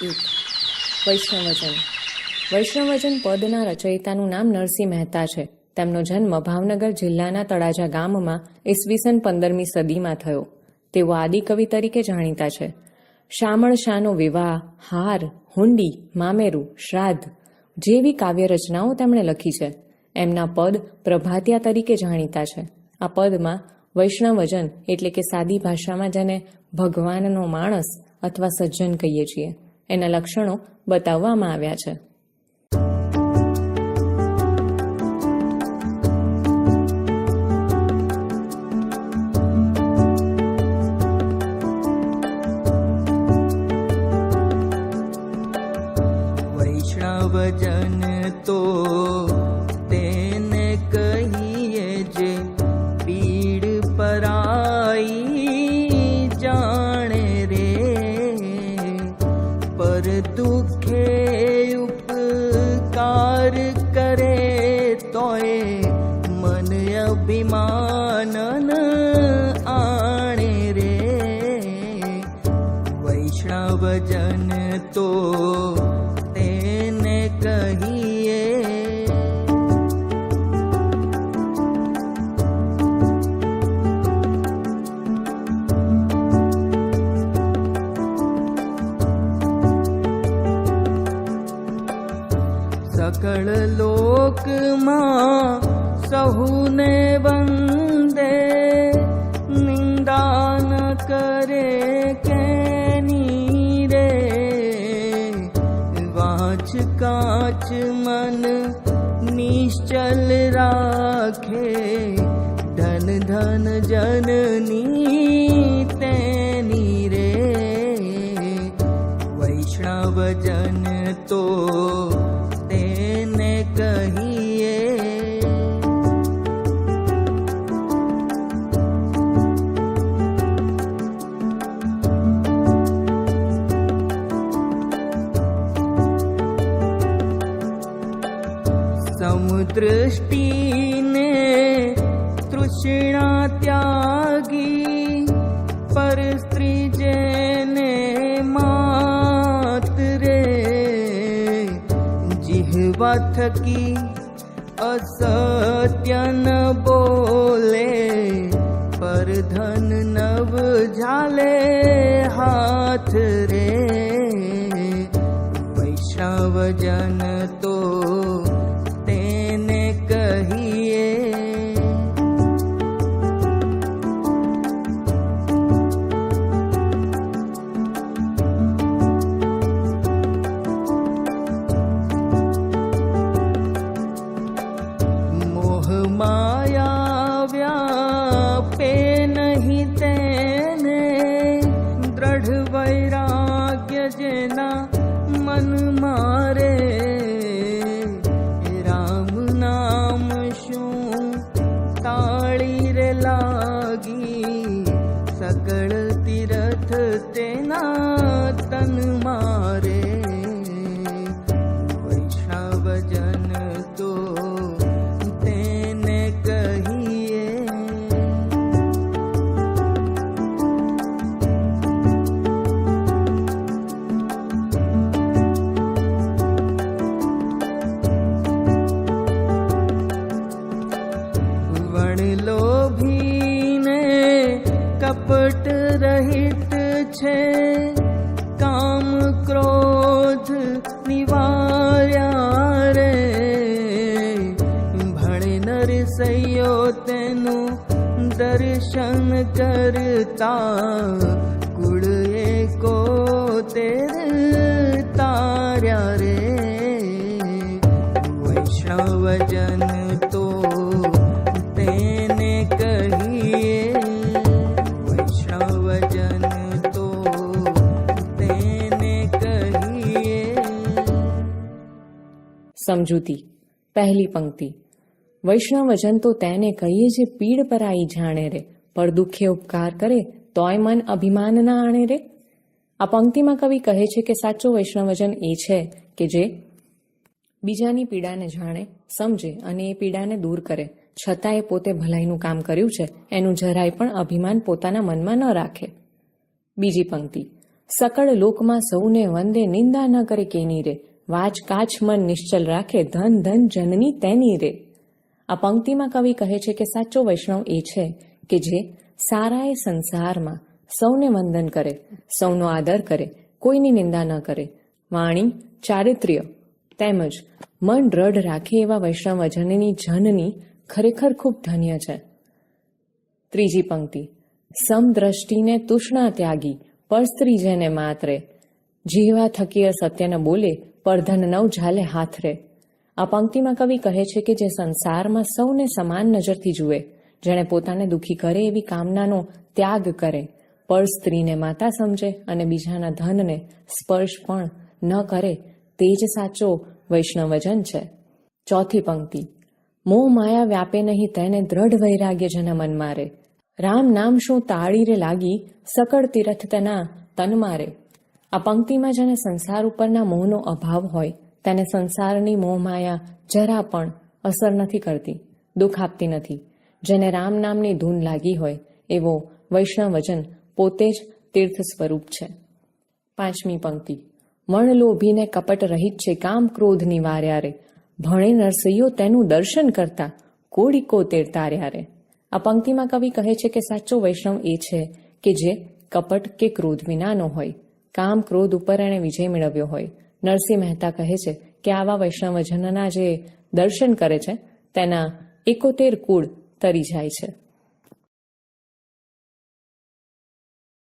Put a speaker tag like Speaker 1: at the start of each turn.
Speaker 1: એક વૈષ્ણવજન. વૈષ્ણવજન પદના રચયિતાનું નામ નરસિંહ મહેતા છે. તેમનો જન્મ ભાવનગર જિલ્લાના તળાજા ગામમાં ઈસવીસન 15મી સદીમાં થયો. તેઓ આદિકવિ તરીકે જાણીતા છે. શામળ શાનો વિવાહ, હાર, હુંડી, મામેરું, શ્રાદ્ધ જેવી કાવ્ય રચનાઓ તેમણે લખી છે. એમના પદ પ્રભાતિયા તરીકે જાણીતા છે. આ પદમાં વૈષ્ણવજન એટલે કે સાદી ભાષામાં જેને ભગવાનનો માણસ અથવા સજ્જન કહીએ છીએ એના લક્ષણો બતાવવામાં આવ્યા છે.
Speaker 2: વૈષ્ણવજન તો તેને કહીએ જે પીડ પરાઈ જાણે રે, પર દુખે ઉપકાર કરે તોય મન અભિમાન આણે રે. વૈષ્ણવજન તો તેને કહીએ સકળ લોકમાં સહુને વંદે, નિંદા ન કરે કેની રે. વાંચ કાચ મન નિશ્ચલ રાખે, ધન ધન જનની તેની રે. વૈષ્ણવજન તો તેને કહીએ સમદૃષ્ટિને તૃષ્ણા ત્યાગી, પર સ્ત્રી જેને માત રે. જીહવા થકી અસત્ય ન બોલે, પર ધન નવ ઝાલે હાથ રે. વૈષ્ણવજન તો તેને કહીએ મોહ માયા વ્યાપે નહીં તેને, દ્રઢ વૈરાગ્ય જેના મન મારે. રામ નામ શું તાળી રે લાગી, સકળ તીરથ તેના તન મારે. વૈષ્ણવજન તો તેને કહીએ વણલોભીને કપટ રહિત છે, કામ ક્રોધ નિવાર્યા રે. ભણે નરસૈયો તેનું દર્શન કરતા, કુળ એકોતેર તાર્યા રે. વૈષ્ણવજન તો તેને કહીએ વૈષ્ણવજન તો તેને કહીએ.
Speaker 1: સમજૂતી. પહેલી પંક્તિ. વૈષ્ણવજન તો તેને કહીએ જે પીડ પરાઈ જાણે રે, પર દુઃખે ઉપકાર કરે તોય મન અભિમાન ના આણે રે. આ પંક્તિમાં કવિ કહે છે કે સાચો વૈષ્ણવજન એ છે કે જે બીજાની પીડાને જાણે, સમજે અને એ પીડાને દૂર કરે, છતાં એ પોતે ભલાઈનું કામ કર્યું છે એનું જરાય પણ અભિમાન પોતાના મનમાં ન રાખે. બીજી પંક્તિ. સકળ લોકમાં સૌને વંદે, નિંદા ન કરે કેની રે, વાચ કાચ મન નિશ્ચલ રાખે, ધન ધન જનની તેની રે. આ પંક્તિમાં કવિ કહે છે કે સાચો વૈષ્ણવ એ છે કે જે સારાએ સંસારમાં સૌને વંદન કરે, સૌનો આદર કરે, કોઈની નિંદા ન કરે, વાણી, ચારિત્ર્ય તેમજ મન દ્રઢ રાખે એવા વૈષ્ણવજનની જનની ખરેખર ખૂબ ધન્ય છે. ત્રીજી પંક્તિ, સમદ્રષ્ટિને તૃષ્ણા ત્યાગી, પરસ્ત્રી જેને માતરે, જીવા થકી સત્ય ન બોલે, પરધન નવ ઝાલે હાથ રે. આ પંક્તિમાં કવિ કહે છે કે જે સંસારમાં સૌને સમાન નજરથી જુએ, જેણે પોતાને દુઃખી કરે એવી કામનાનો ત્યાગ કરે, પર સ્ત્રીને માતા સમજે અને બીજાના ધનને સ્પર્શ પણ ન કરે, તે જ સાચો વૈષ્ણવજન છે. ચોથી પંક્તિ, મોહ માયા વ્યાપે નહીં તેને, દ્રઢ વૈરાગ્ય જન મન મારે, રામ નામ શું તાળી રે લાગી, સકળ તીરથ તેના તન મારે. આ પંક્તિમાં જેને સંસાર ઉપરના મોહનો અભાવ હોય તેને સંસારની મોહમાયા જરા પણ અસર નથી કરતી, દુઃખ આપતી નથી. જેને રામ નામની ધૂન લાગી હોય એવો વૈષ્ણવજન પોતે જ તીર્થ સ્વરૂપ છે. પાંચમી પંક્તિ, મણ લોભીને કપટ રહિત છે, કામ ક્રોધ નિવાર્યા રે, ભણે નરસૈયો તેનું દર્શન કરતા, કોડીકો તેર તાર્યા રે. આ પંક્તિમાં કવિ કહે છે કે સાચો વૈષ્ણવ એ છે કે જે કપટ કે ક્રોધ વિનાનો હોય, કામ ક્રોધ ઉપર એણે વિજય મેળવ્યો હોય. નરસિંહ મહેતા કહે છે કે આવા વૈષ્ણવજનના જે દર્શન કરે છે તેના 71 કુળ તરી જાય છે.